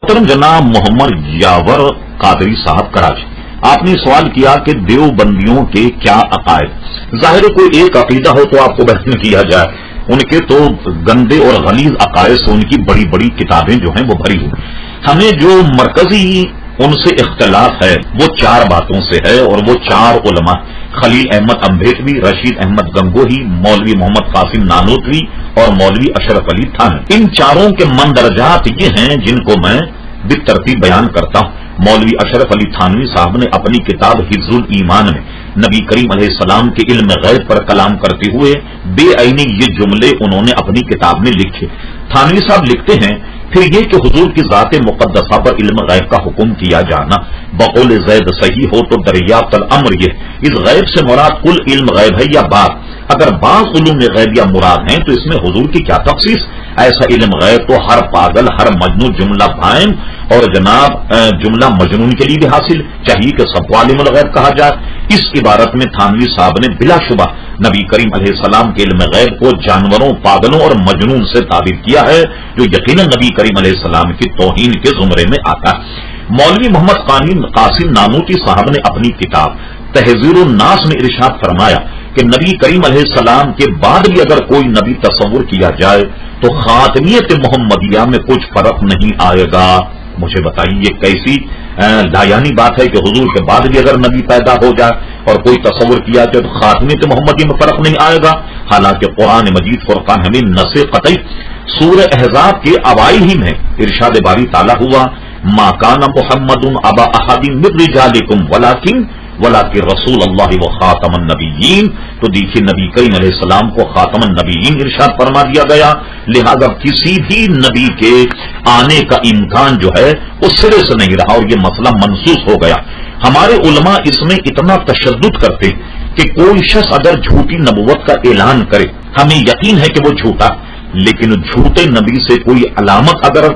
محترم جناب محمد یاور قادری صاحب کراچی، آپ نے سوال کیا کہ دیوبندیوں کے کیا عقائد؟ ظاہر کوئی ایک عقیدہ ہو تو آپ کو بیان کیا جائے، ان کے تو گندے اور غلیظ عقائد سے ان کی بڑی بڑی کتابیں جو ہیں وہ بھری ہوئی۔ ہمیں جو مرکزی ان سے اختلاف ہے وہ چار باتوں سے ہے، اور وہ چار علماء خلیل احمد امبیٹوی، رشید احمد گنگوہی، مولوی محمد قاسم نانوتوی اور مولوی اشرف علی تھانوی۔ ان چاروں کے مندرجات یہ ہیں جن کو میں بالترتیب بیان کرتا ہوں۔ مولوی اشرف علی تھانوی صاحب نے اپنی کتاب حفظ الایمان میں نبی کریم علیہ السلام کے علم غیب پر کلام کرتے ہوئے بے عینی یہ جملے انہوں نے اپنی کتاب میں لکھے۔ تھانوی صاحب لکھتے ہیں، پھر یہ کہ حضور کی ذات مقدسہ پر علم غیب کا حکم کیا جانا بقول زید صحیح ہو تو دریافت الامر یہ اس غیب سے مراد کل علم غیب ہے یا بعض؟ اگر بعض علوم غیبیہ مراد ہیں تو اس میں حضور کی کیا تخصیص؟ ایسا علم غیب تو ہر پاگل، ہر مجنون، جملہ بھائم اور جناب جملہ مجنون کے لیے بھی حاصل چاہیے کہ سب کو عالم الغیب کہا جائے۔ اس عبارت میں تھانوی صاحب نے بلا شبہ نبی کریم علیہ السلام کے علم غیب کو جانوروں، پاگلوں اور مجنون سے تعبیر کیا ہے، جو یقیناً نبی کریم علیہ السلام کی توہین کے زمرے میں آتا ہے۔ مولوی محمد قاسم نانوتوی صاحب نے اپنی کتاب تحذیر الناس میں ارشاد فرمایا کہ نبی کریم علیہ السلام کے بعد بھی اگر کوئی نبی تصور کیا جائے تو خاتمیت محمدیہ میں کچھ فرق نہیں آئے گا۔ مجھے بتائیے یہ کیسی لایانی بات ہے کہ حضور کے بعد بھی اگر نبی پیدا ہو جائے اور کوئی تصور کیا جائے تو خاتمیت محمدیہ میں فرق نہیں آئے گا، حالانکہ قرآن مجید فرقان حمید نص قطعی سورہ احزاب کے اوائل ہی میں ارشاد باری تعالیٰ ہوا، ما کان محمد ابا احد من رجالکم ولکن رسول اللہ و خاتم النبیین۔ تو دیکھیے نبی کریم علیہ السلام کو خاتم النبیین ارشاد فرما دیا گیا، لہذا کسی بھی نبی کے آنے کا امکان جو ہے اس سرے سے نہیں رہا اور یہ مسئلہ منسوخ ہو گیا۔ ہمارے علماء اس میں اتنا تشدد کرتے کہ کوئی شخص اگر جھوٹی نبوت کا اعلان کرے ہمیں یقین ہے کہ وہ جھوٹا، لیکن جھوٹے نبی سے کوئی علامت اگر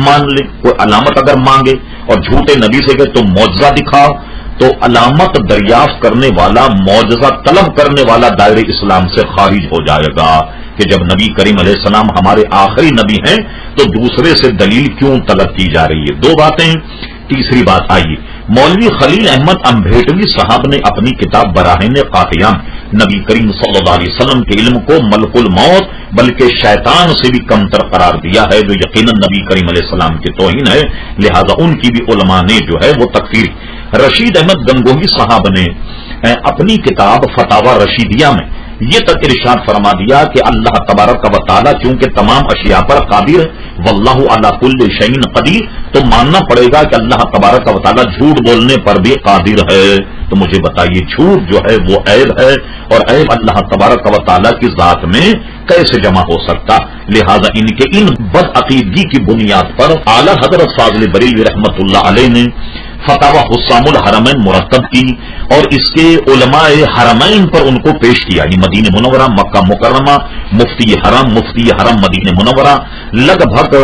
مان لے، کوئی علامت اگر مانگے اور جھوٹے نبی سے کہ تم معجزہ دکھاؤ، تو علامت دریافت کرنے والا، معجزہ طلب کرنے والا دائرے اسلام سے خارج ہو جائے گا کہ جب نبی کریم علیہ السلام ہمارے آخری نبی ہیں تو دوسرے سے دلیل کیوں طلب کی جا رہی ہے؟ دو باتیں۔ تیسری بات آئیے، مولوی خلیل احمد امبیٹوی صاحب نے اپنی کتاب براہین قاطعان نبی کریم صلی اللہ علیہ وسلم کے علم کو ملک الموت بلکہ شیطان سے بھی کمتر قرار دیا ہے، جو یقیناً نبی کریم علیہ السلام کی توہین ہے، لہذا ان کی بھی علماء نے جو ہے وہ تکفیر۔ رشید احمد گنگوہی صاحب نے اپنی کتاب فتاوی رشیدیہ میں یہ تک ارشاد فرما دیا کہ اللہ تبارک و تعالیٰ چونکہ تمام اشیاء پر قادر ہے، واللہ علی کل شیء قدیر، تو ماننا پڑے گا کہ اللہ تبارک و تعالیٰ جھوٹ بولنے پر بھی قادر ہے۔ تو مجھے بتائیے جھوٹ جو ہے وہ عیب ہے، اور عیب اللہ تبارک و تعالیٰ کی ذات میں کیسے جمع ہو سکتا؟ لہذا ان کے ان بد عقیدگی کی بنیاد پر اعلیٰ حضرت فاضل بریلوی رحمۃ اللہ علیہ نے فتاوی حسام الحرمین مرتب کی اور اس کے علماء حرمین پر ان کو پیش کیا، یعنی مدینہ منورہ، مکہ مکرمہ، مفتی حرم مدینہ منورہ، لگ بھگ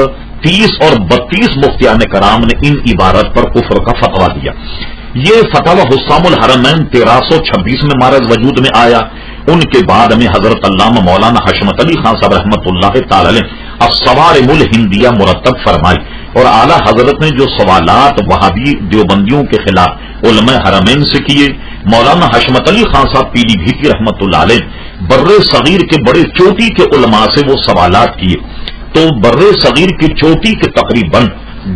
30 اور 32 مفتیان کرام نے ان عبارت پر کفر کا فتویٰ دیا۔ یہ فتاوی حسام الحرمین 1326 میں مارز وجود میں آیا۔ ان کے بعد میں حضرت علامہ مولانا حشمت علی خان صاحب رحمۃ اللہ تعالی علیہ الصوارم الہندیہ مرتب فرمائی، اور اعلیٰ حضرت نے جو سوالات وہابی دیوبندیوں کے خلاف علماء حرمین سے کیے، مولانا حشمت علی خان صاحب پیلی بھیٹی رحمۃ اللہ علیہ بر صغیر کے بڑے چوٹی کے علماء سے وہ سوالات کیے، تو بر صغیر کی چوٹی کے تقریباً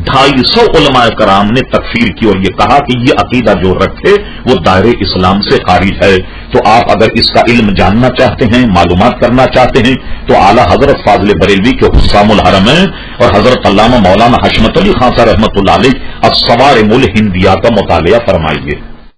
250 علماء کرام نے تکفیر کی اور یہ کہا کہ یہ عقیدہ جو رکھے وہ دائرے اسلام سے خارج ہے۔ تو آپ اگر اس کا علم جاننا چاہتے ہیں، معلومات کرنا چاہتے ہیں، تو اعلیٰ حضرت فاضل بریلوی کے حسام الحرمین اور حضرت علامہ مولانا حشمت علی خان صاحب رحمۃ اللہ علیہ الصوارم الہندیہ کا مطالعہ فرمائیے۔